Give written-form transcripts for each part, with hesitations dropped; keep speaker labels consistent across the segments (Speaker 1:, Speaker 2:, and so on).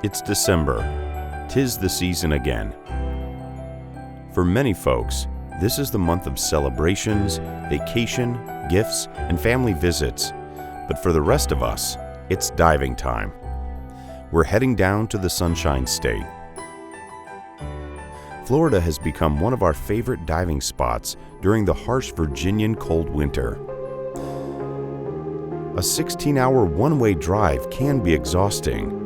Speaker 1: It's December. 'Tis the season again. For many folks, this is the month of celebrations, vacation, gifts, and family visits. But for the rest of us, it's diving time. We're heading down to the Sunshine State. Florida has become one of our favorite diving spots during the harsh Virginian cold winter. A 16-hour one-way drive can be exhausting,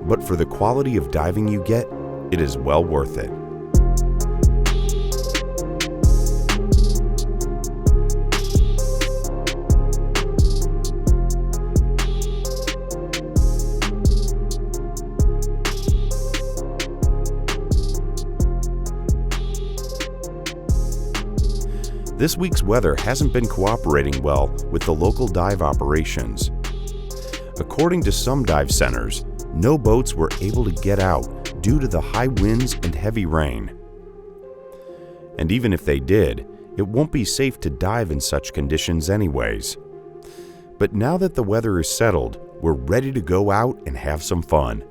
Speaker 1: but for the quality of diving you get, it is well worth it. This week's weather hasn't been cooperating well with the local dive operations. According to some dive centers, no boats were able to get out due to the high winds and heavy rain. And even if they did, it won't be safe to dive in such conditions anyways. But now that the weather is settled, we're ready to go out and have some fun.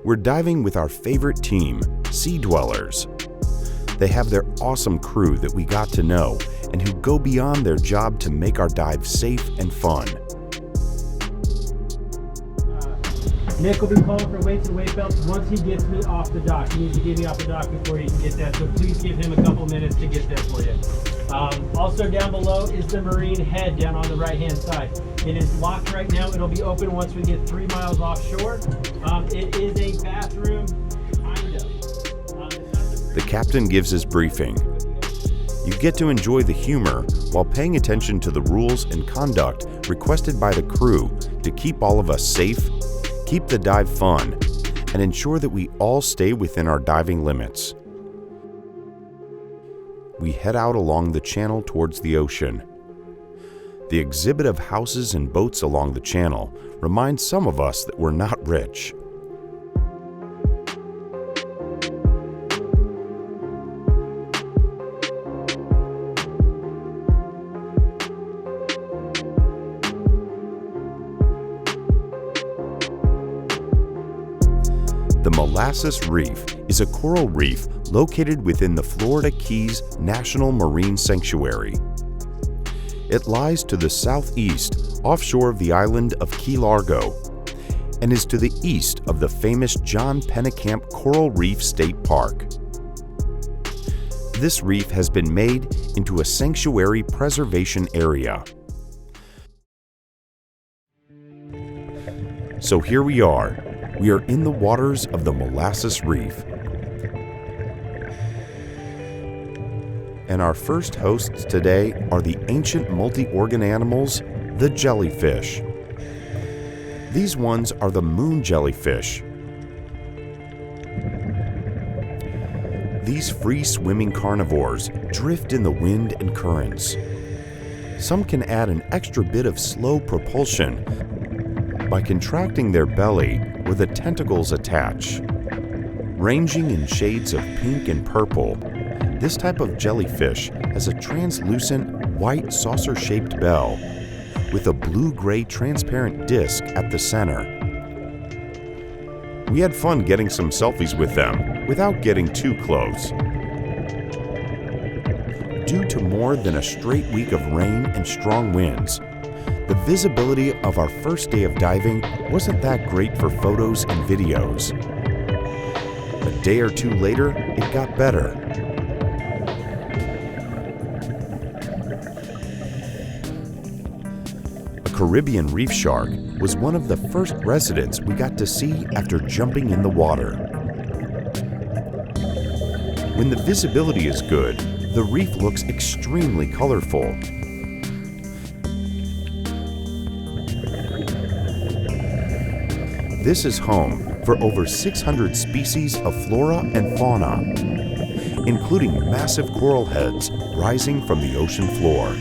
Speaker 1: We're diving with our favorite team, Sea Dwellers. They have their awesome crew that we got to know and who go beyond their job to make our dive safe and fun.
Speaker 2: Nick will be calling for weights and weight belts once he gets me off the dock. He needs to get me off the dock before he can get that, so please give him a couple minutes to get that for you. Also down below is the marine head down on the right-hand side. It is locked right now. It'll be open once we get 3 miles offshore. It is a bathroom, kind of.
Speaker 1: The captain gives his briefing. You get to enjoy the humor while paying attention to the rules and conduct requested by the crew to keep all of us safe, keep the dive fun, and ensure that we all stay within our diving limits. We head out along the channel towards the ocean. The exhibit of houses and boats along the channel reminds some of us that we're not rich. The Molasses Reef is a coral reef located within the Florida Keys National Marine Sanctuary. It lies to the southeast offshore of the island of Key Largo and is to the east of the famous John Pennekamp Coral Reef State Park. This reef has been made into a sanctuary preservation area. So here we are. We are in the waters of the Molasses Reef. And our first hosts today are the ancient multi-organ animals, the jellyfish. These ones are the moon jellyfish. These free-swimming carnivores drift in the wind and currents. Some can add an extra bit of slow propulsion by contracting their belly where the tentacles attach. Ranging in shades of pink and purple, this type of jellyfish has a translucent, white saucer-shaped bell with a blue-gray transparent disc at the center. We had fun getting some selfies with them without getting too close. Due to more than a straight week of rain and strong winds, the visibility of our first day of diving wasn't that great for photos and videos. A day or two later, it got better. A Caribbean reef shark was one of the first residents we got to see after jumping in the water. When the visibility is good, the reef looks extremely colorful. This is home for over 600 species of flora and fauna, including massive coral heads rising from the ocean floor.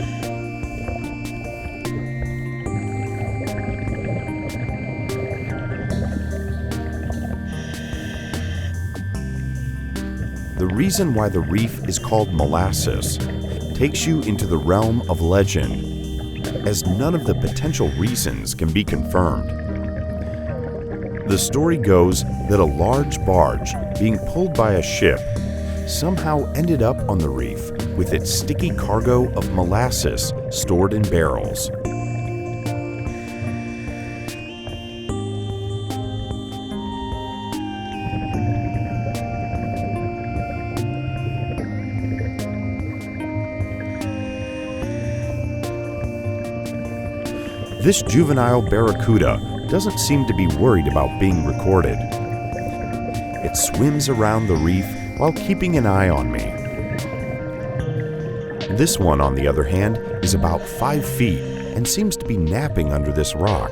Speaker 1: The reason why the reef is called molasses takes you into the realm of legend, as none of the potential reasons can be confirmed. The story goes that a large barge being pulled by a ship somehow ended up on the reef with its sticky cargo of molasses stored in barrels. This juvenile barracuda doesn't seem to be worried about being recorded. It swims around the reef while keeping an eye on me. This one, on the other hand, is about 5 feet and seems to be napping under this rock.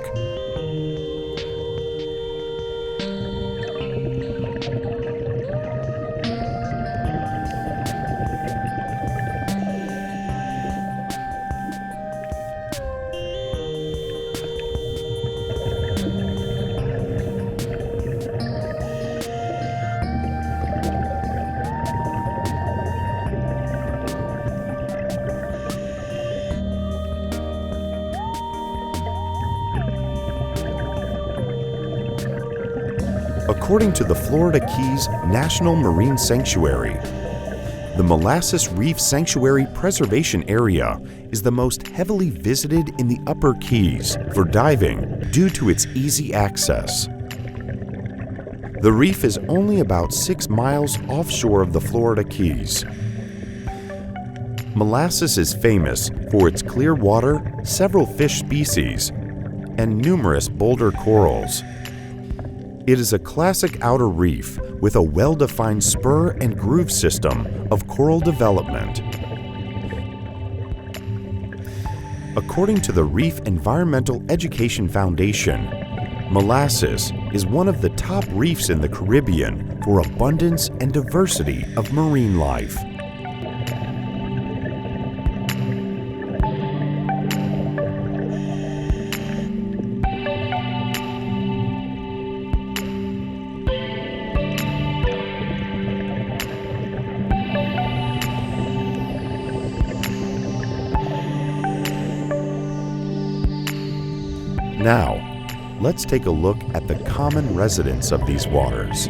Speaker 1: According to the Florida Keys National Marine Sanctuary, the Molasses Reef Sanctuary Preservation Area is the most heavily visited in the Upper Keys for diving due to its easy access. The reef is only about 6 miles offshore of the Florida Keys. Molasses is famous for its clear water, several fish species, and numerous boulder corals. It is a classic outer reef with a well-defined spur and groove system of coral development. According to the Reef Environmental Education Foundation, Molasses is one of the top reefs in the Caribbean for abundance and diversity of marine life. Now, let's take a look at the common residents of these waters.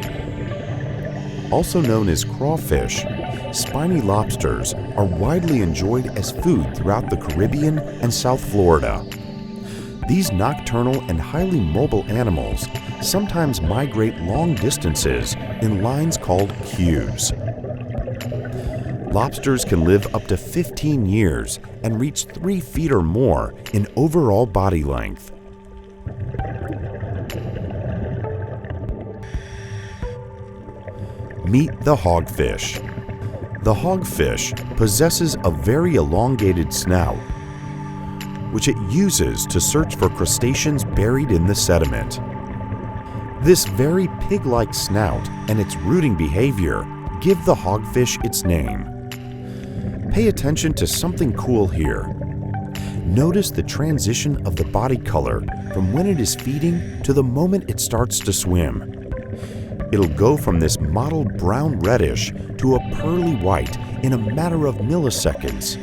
Speaker 1: Also known as crawfish, spiny lobsters are widely enjoyed as food throughout the Caribbean and South Florida. These nocturnal and highly mobile animals sometimes migrate long distances in lines called queues. Lobsters can live up to 15 years and reach 3 feet or more in overall body length. Meet the hogfish. The hogfish possesses a very elongated snout, which it uses to search for crustaceans buried in the sediment. This very pig-like snout and its rooting behavior give the hogfish its name. Pay attention to something cool here. Notice the transition of the body color from when it is feeding to the moment it starts to swim. It'll go from this mottled brown reddish to a pearly white in a matter of milliseconds.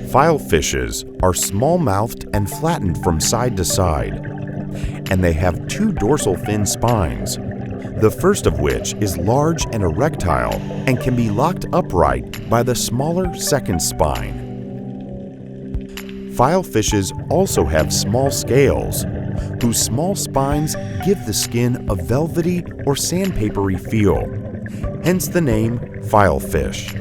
Speaker 1: Filefishes are small-mouthed and flattened from side to side, and they have 2 dorsal fin spines, the first of which is large and erectile and can be locked upright by the smaller second spine. Filefishes also have small scales, whose small spines give the skin a velvety or sandpapery feel, hence the name filefish.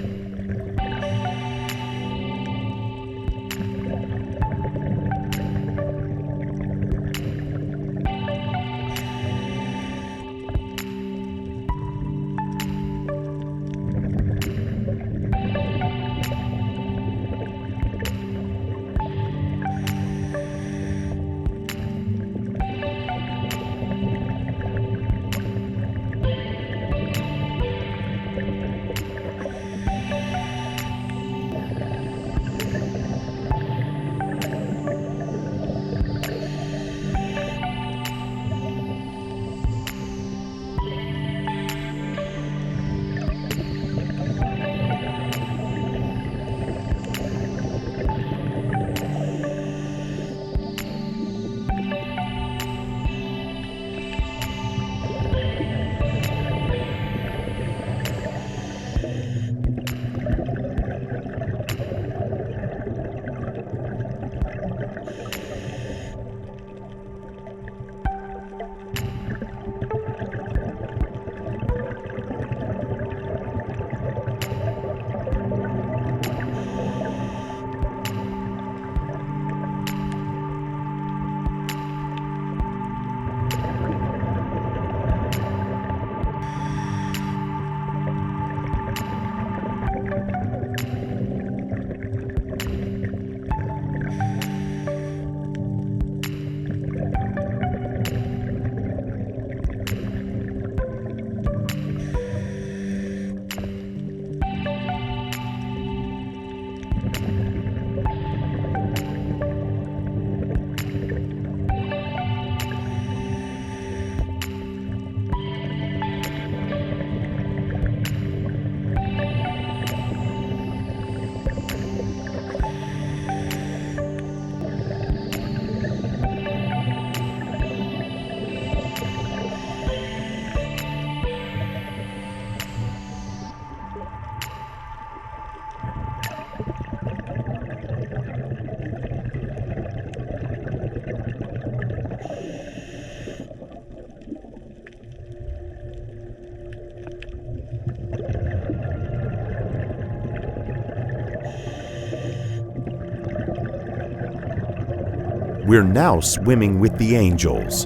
Speaker 1: We're now swimming with the angels.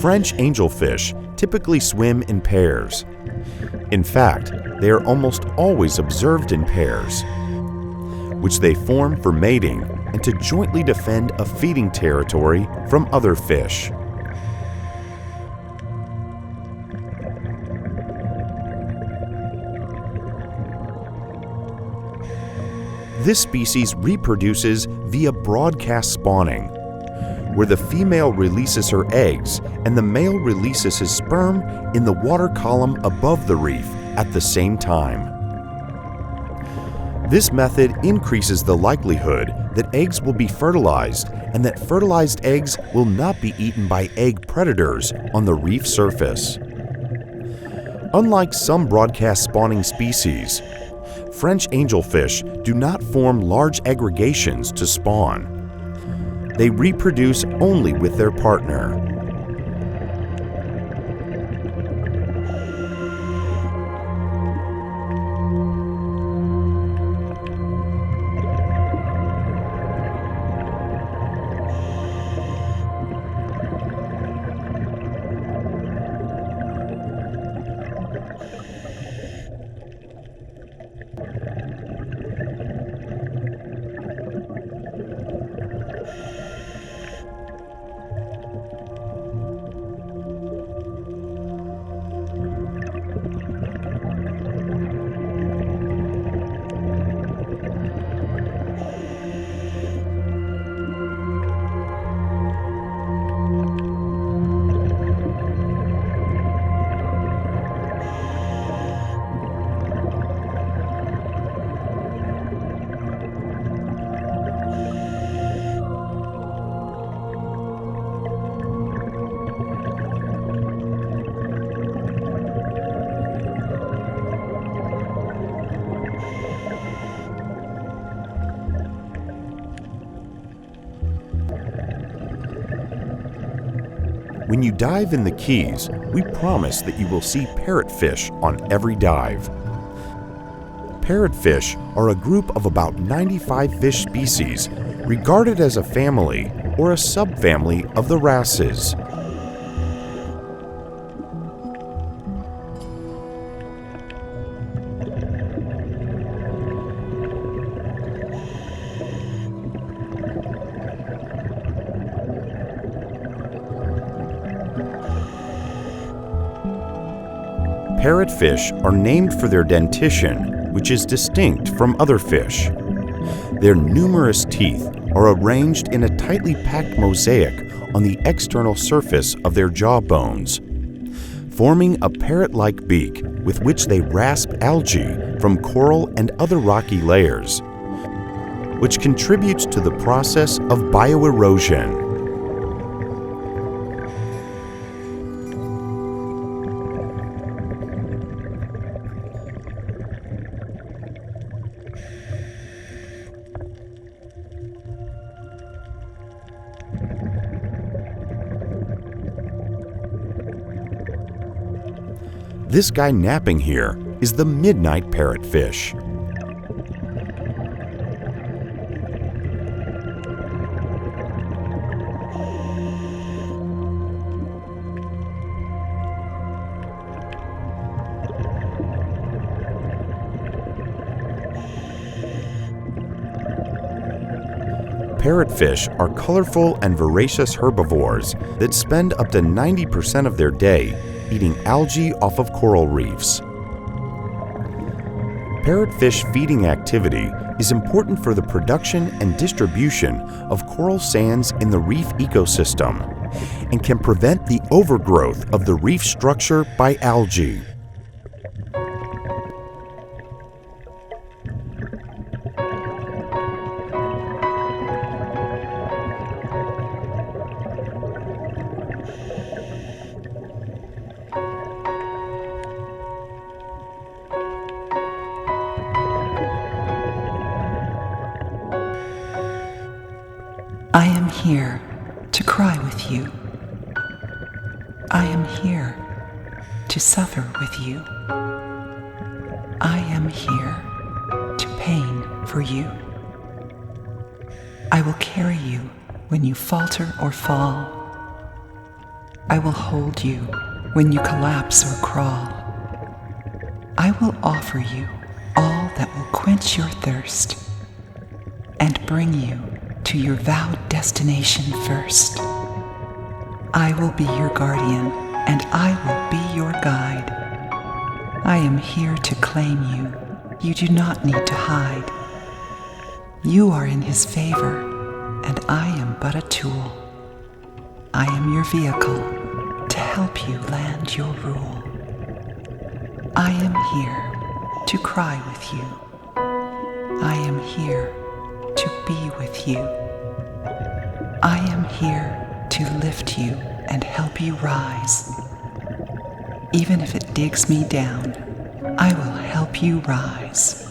Speaker 1: French angelfish typically swim in pairs. In fact, they are almost always observed in pairs, which they form for mating and to jointly defend a feeding territory from other fish. This species reproduces via broadcast spawning, where the female releases her eggs and the male releases his sperm in the water column above the reef at the same time. This method increases the likelihood that eggs will be fertilized and that fertilized eggs will not be eaten by egg predators on the reef surface. Unlike some broadcast spawning species, French angelfish do not form large aggregations to spawn. They reproduce only with their partner. When you dive in the Keys, we promise that you will see parrotfish on every dive. Parrotfish are a group of about 95 fish species regarded as a family or a subfamily of the wrasses. Parrotfish are named for their dentition, which is distinct from other fish. Their numerous teeth are arranged in a tightly packed mosaic on the external surface of their jaw bones, forming a parrot-like beak with which they rasp algae from coral and other rocky layers, which contributes to the process of bioerosion. This guy napping here is the midnight parrotfish. Parrotfish are colorful and voracious herbivores that spend up to 90% of their day eating algae off of coral reefs. Parrotfish feeding activity is important for the production and distribution of coral sands in the reef ecosystem and can prevent the overgrowth of the reef structure by algae.
Speaker 3: I am here to cry with you. I am here to suffer with you. I am here to pain for you. I will carry you when you falter or fall. I will hold you when you collapse or crawl. I will offer you all that will quench your thirst and bring you to your vowed destination first. I will be your guardian and I will be your guide. I am here to claim you. You do not need to hide. You are in his favor, and I am but a tool. I am your vehicle to help you land your rule. I am here to cry with you. I am here to be with you. I am here to lift you and help you rise. Even if it digs me down, I will help you rise.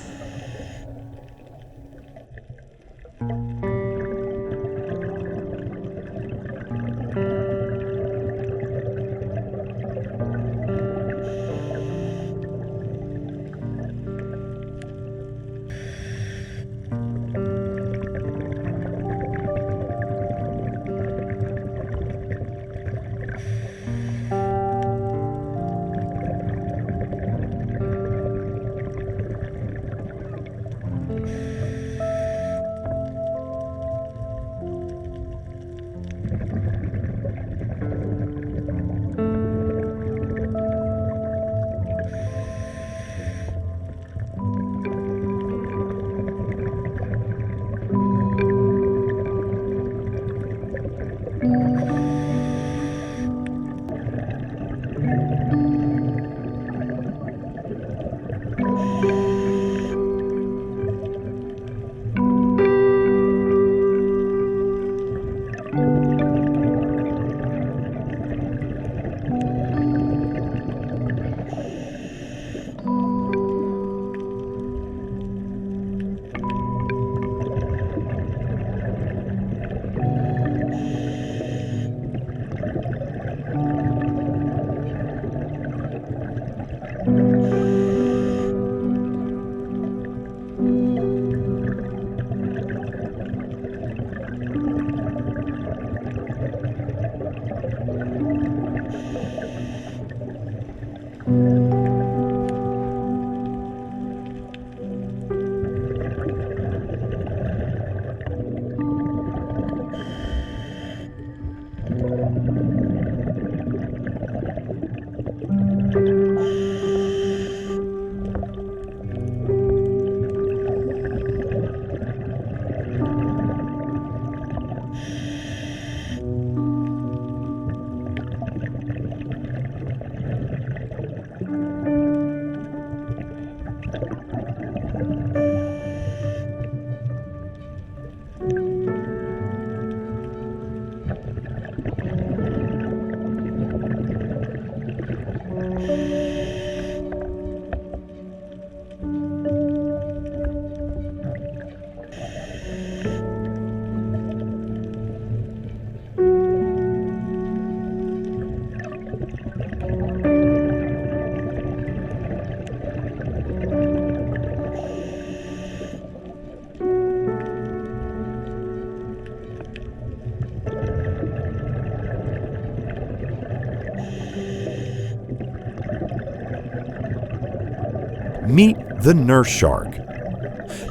Speaker 1: Meet the nurse shark.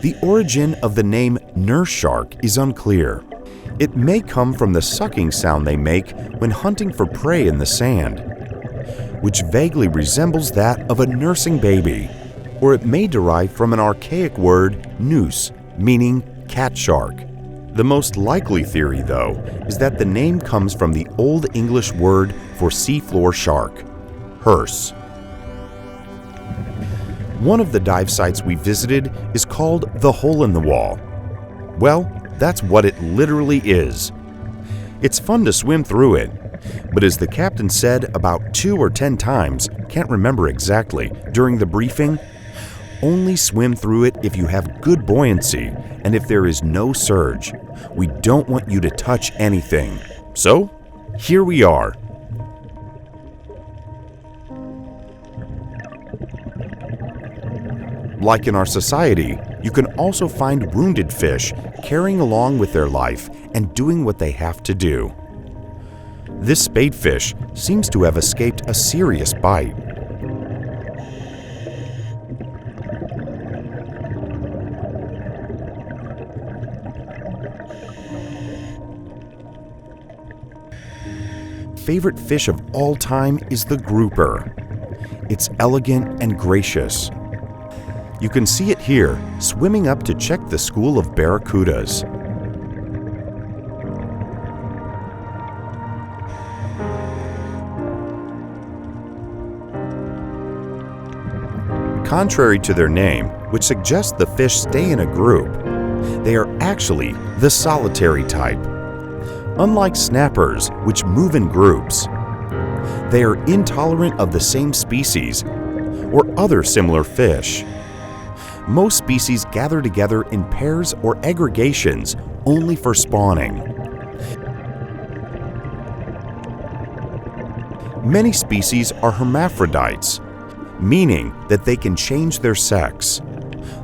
Speaker 1: The origin of the name nurse shark is unclear. It may come from the sucking sound they make when hunting for prey in the sand, which vaguely resembles that of a nursing baby, or it may derive from an archaic word, nous, meaning cat shark. The most likely theory, though, is that the name comes from the Old English word for seafloor shark, hearse. One of the dive sites we visited is called the Hole in the Wall. Well, that's what it literally is. It's fun to swim through it, but as the captain said about 2 or 10 times, can't remember exactly, during the briefing, only swim through it if you have good buoyancy and if there is no surge. We don't want you to touch anything. So, here we are. Like in our society, You can also find wounded fish carrying along with their life and doing what they have to do. This spadefish seems to have escaped a serious bite. Favorite fish of all time is the grouper. It's elegant and gracious. You can see it here, swimming up to check the school of barracudas. Contrary to their name, which suggests the fish stay in a group, they are actually the solitary type. Unlike snappers, which move in groups, they are intolerant of the same species or other similar fish. Most species gather together in pairs or aggregations only for spawning. Many species are hermaphrodites, meaning that they can change their sex.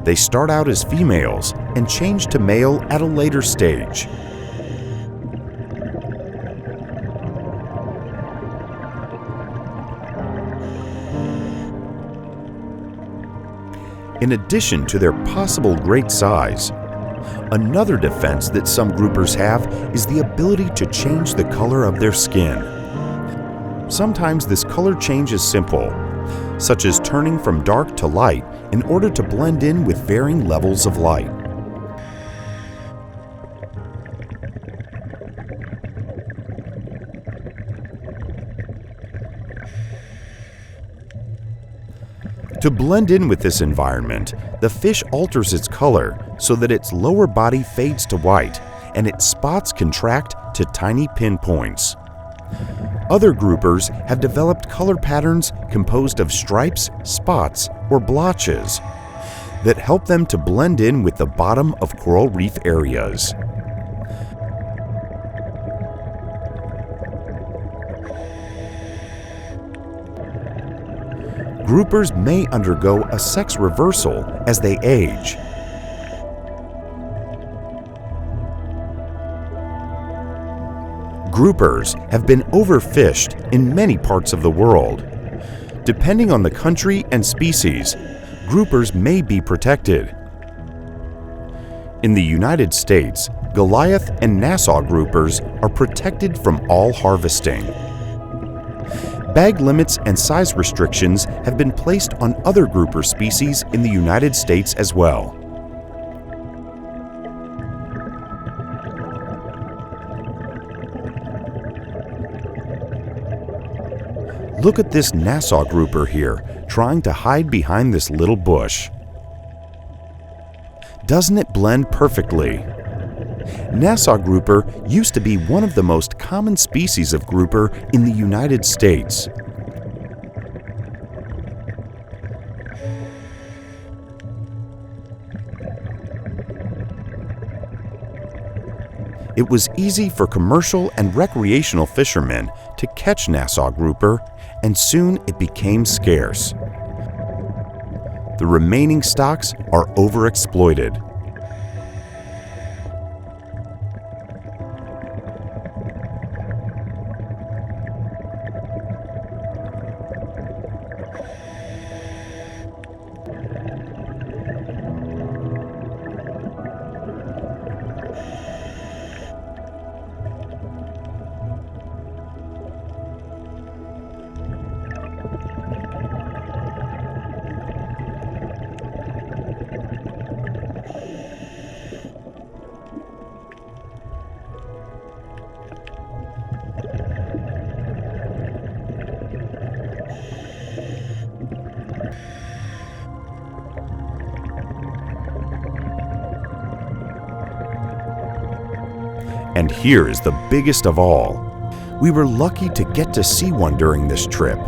Speaker 1: They start out as females and change to male at a later stage. In addition to their possible great size, another defense that some groupers have is the ability to change the color of their skin. Sometimes this color change is simple, such as turning from dark to light in order to blend in with varying levels of light. To blend in with this environment, the fish alters its color so that its lower body fades to white and its spots contract to tiny pinpoints. Other groupers have developed color patterns composed of stripes, spots, or blotches that help them to blend in with the bottom of coral reef areas. Groupers may undergo a sex reversal as they age. Groupers have been overfished in many parts of the world. Depending on the country and species, groupers may be protected. In the United States, Goliath and Nassau groupers are protected from all harvesting. Bag limits and size restrictions have been placed on other grouper species in the United States as well. Look at this Nassau grouper here, trying to hide behind this little bush. Doesn't it blend perfectly? Nassau grouper used to be one of the most common species of grouper in the United States. It was easy for commercial and recreational fishermen to catch Nassau grouper, and soon it became scarce. The remaining stocks are overexploited. And here is the biggest of all. We were lucky to get to see one during this trip.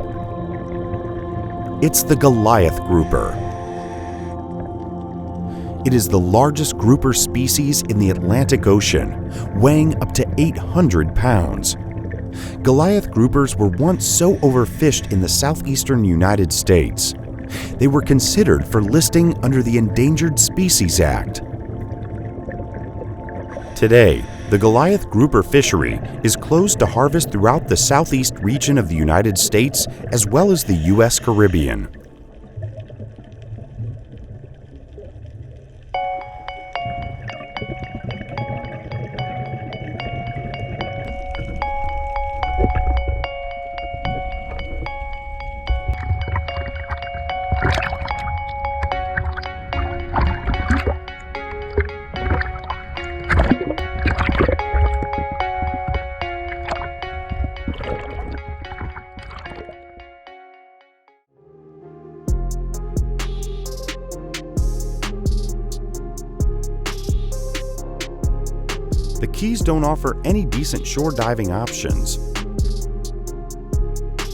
Speaker 1: It's the Goliath grouper. It is the largest grouper species in the Atlantic Ocean, weighing up to 800 pounds. Goliath groupers were once so overfished in the southeastern United States They were considered for listing under the Endangered Species Act. Today, the Goliath grouper fishery is closed to harvest throughout the southeast region of the United States as well as the U.S. Caribbean. The Keys don't offer any decent shore diving options.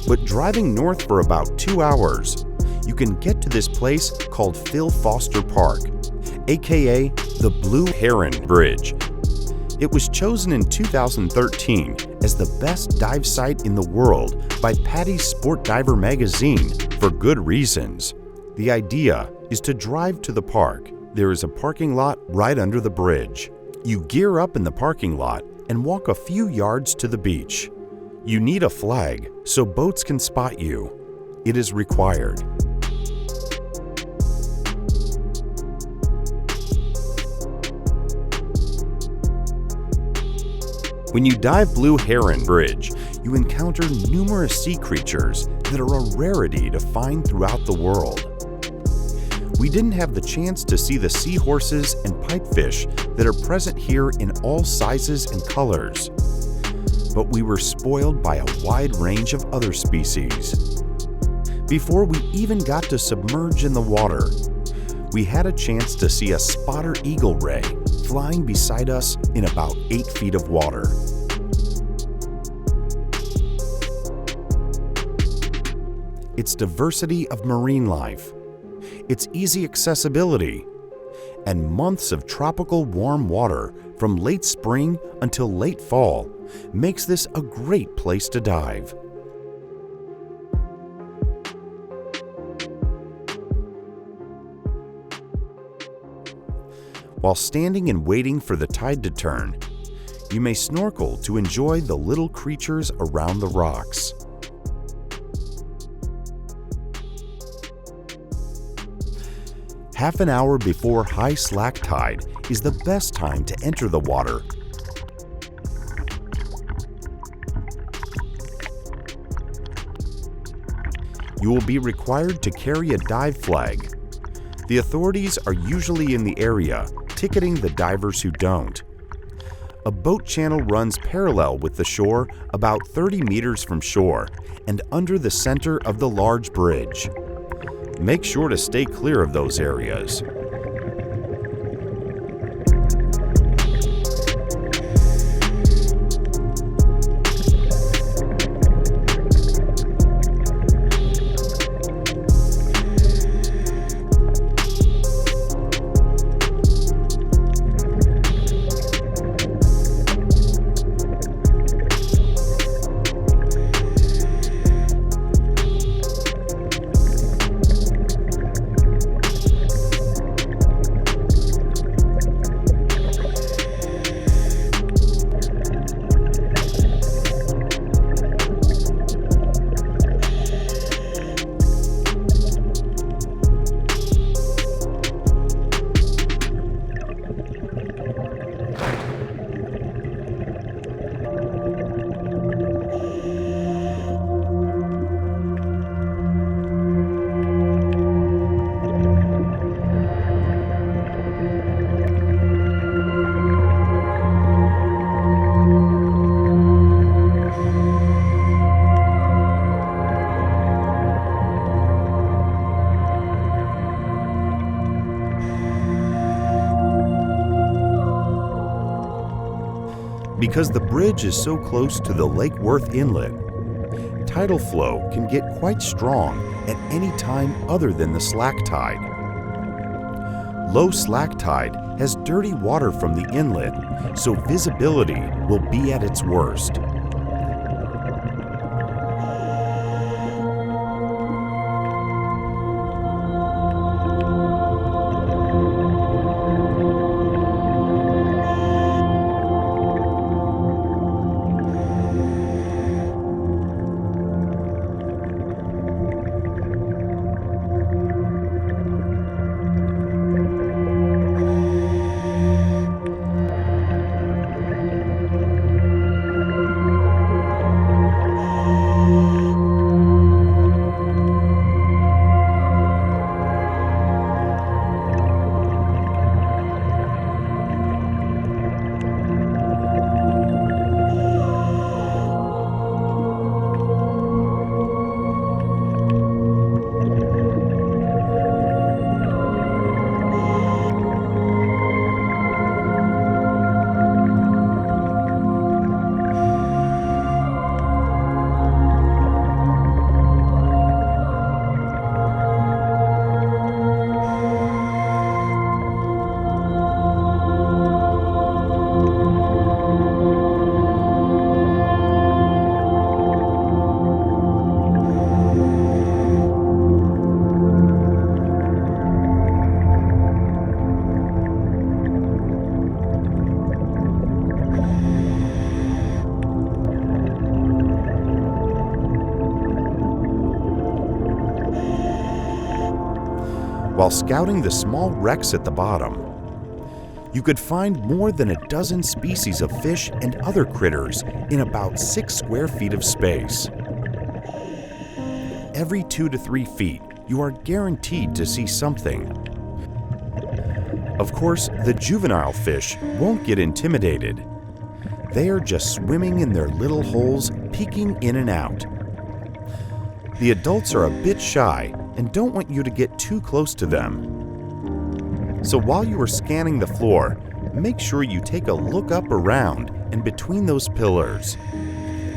Speaker 1: But driving north for about 2 hours, you can get to this place called Phil Foster Park, aka the Blue Heron Bridge. It was chosen in 2013 as the best dive site in the world by Patty's Sport Diver magazine for good reasons. The idea is to drive to the park. There is a parking lot right under the bridge. You gear up in the parking lot and walk a few yards to the beach. You need a flag so boats can spot you. It is required. When you dive Blue Heron Bridge, you encounter numerous sea creatures that are a rarity to find throughout the world. We didn't have the chance to see the seahorses and pipefish that are present here in all sizes and colors, but we were spoiled by a wide range of other species. Before we even got to submerge in the water, we had a chance to see a spotter eagle ray flying beside us in about 8 feet of water. Its diversity of marine life, its easy accessibility, and months of tropical warm water from late spring until late fall makes this a great place to dive. While standing and waiting for the tide to turn, you may snorkel to enjoy the little creatures around the rocks. Half an hour before high slack tide is the best time to enter the water. You will be required to carry a dive flag. The authorities are usually in the area, ticketing the divers who don't. A boat channel runs parallel with the shore about 30 meters from shore and under the center of the large bridge. Make sure to stay clear of those areas. Because the bridge is so close to the Lake Worth Inlet, tidal flow can get quite strong at any time other than the slack tide. Low slack tide has dirty water from the inlet, so visibility will be at its worst. while scouting the small wrecks at the bottom. You could find more than a dozen species of fish and other critters in about 6 square feet of space. Every 2 to 3 feet, you are guaranteed to see something. Of course, the juvenile fish won't get intimidated. They are just swimming in their little holes, peeking in and out. The adults are a bit shy and don't want you to get too close to them. So while you are scanning the floor, make sure you take a look up around and between those pillars.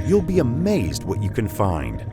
Speaker 1: You'll be amazed what you can find.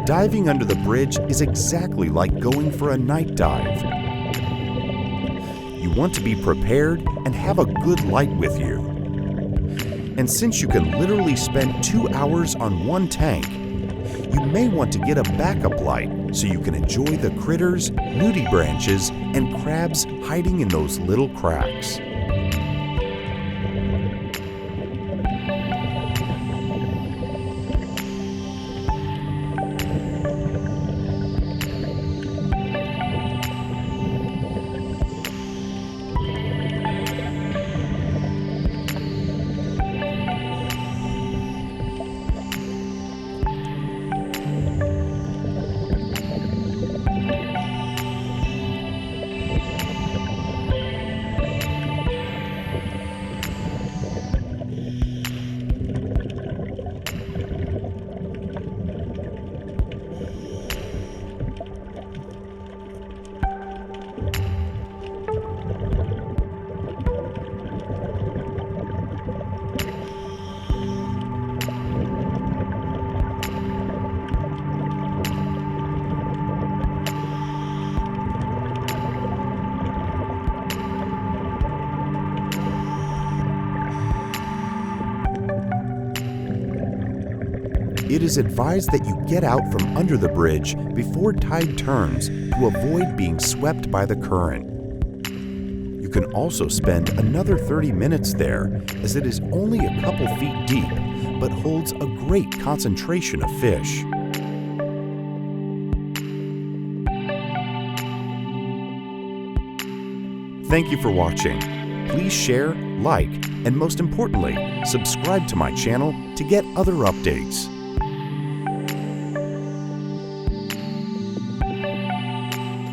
Speaker 1: Diving under the bridge is exactly like going for a night dive. You want to be prepared and have a good light with you. And since you can literally spend 2 hours on one tank, you may want to get a backup light so you can enjoy the critters, nudibranches, and crabs hiding in those little cracks. It is advised that you get out from under the bridge before tide turns to avoid being swept by the current. You can also spend another 30 minutes there, as it is only a couple feet deep, but holds a great concentration of fish. Thank you for watching. Please share, like, and most importantly, subscribe to my channel to get other updates.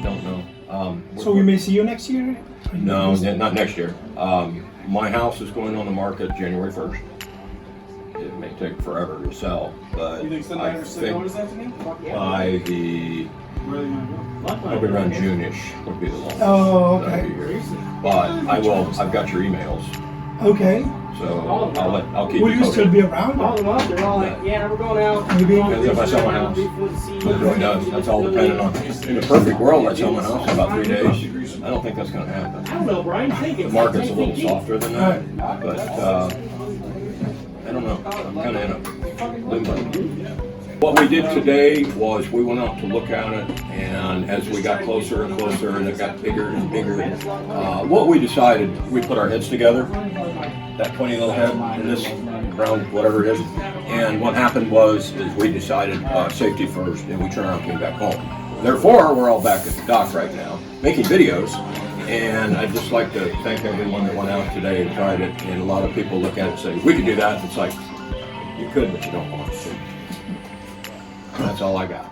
Speaker 4: Don't know.
Speaker 5: So we may see you next year?
Speaker 4: No, not next year. My house is going on the market January 1st. It may take forever to sell, but
Speaker 5: You think
Speaker 4: I think by the probably around June-ish would be the longest.
Speaker 5: Oh,
Speaker 4: that I'd
Speaker 5: okay.
Speaker 4: be here. But I've got your emails,
Speaker 5: Okay.
Speaker 4: so I'll keep
Speaker 5: Will
Speaker 4: you
Speaker 5: you still
Speaker 4: posted.
Speaker 5: be around?
Speaker 2: All of us, they're all like, yeah, we're going out.
Speaker 5: Maybe.
Speaker 4: If I sell my house. It really does. That's all dependent on. In the perfect world, I'd sell my house in about 3 days. I don't think that's going to happen.
Speaker 2: I don't know, Brian.
Speaker 4: The market's a little softer than that, but I don't know. I'm kind of in a limbo. What we did today was we went out to look at it, and as we got closer and closer, and it got bigger and bigger, what we decided, we put our heads together, that pointy little head, and this round, whatever it is, and what happened is we decided safety first, and we turned around and came back home. Therefore, we're all back at the dock right now, making videos. And I'd just like to thank everyone that went out today and tried it. And a lot of people look at it and say, we could do that. It's like, you could, but you don't want to. That's all I got.